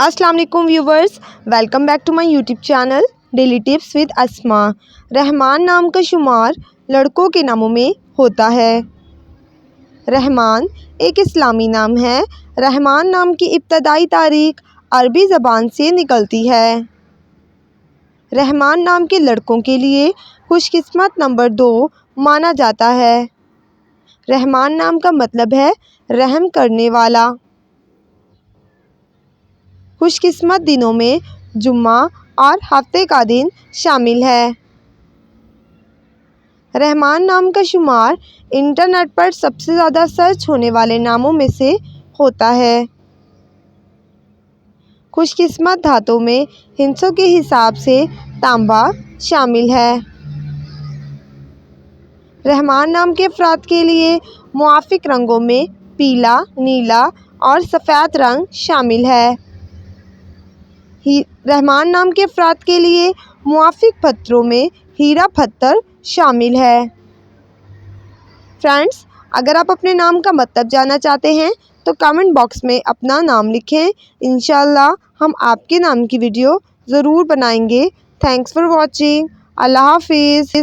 अस्सलाम वालेकुम viewers, welcome back to my YouTube channel daily tips with Asma. Rahman नाम का शुमार लड़कों के नामों में होता है। रहमान एक इस्लामी नाम है। रहमान नाम की इब्तदाई तारीख अरबी ज़बान से निकलती है। रहमान नाम के लड़कों के लिए खुशकिस्मत नंबर 2 माना जाता है। रहमान नाम का मतलब है रहम करने वाला। खुशकिस्मत दिनों में जुम्मा और हफ्ते का दिन शामिल है। रहमान नाम का शुमार इंटरनेट पर सबसे ज़्यादा सर्च होने वाले नामों में से होता है। खुशकिस्मत धातों में हिस्सों के हिसाब से तांबा शामिल है। रहमान नाम के अफराद के लिए मुआफिक रंगों में पीला, नीला और सफ़ेद रंग शामिल है। रहमान नाम के अफराद के लिए मुआफिक पत्थरों में हीरा पत्थर शामिल है। फ्रेंड्स, अगर आप अपने नाम का मतलब जानना चाहते हैं तो कमेंट बॉक्स में अपना नाम लिखें। इंशाल्लाह हम आपके नाम की वीडियो ज़रूर बनाएंगे। Thanks for watching. अल्लाह हाफिज़।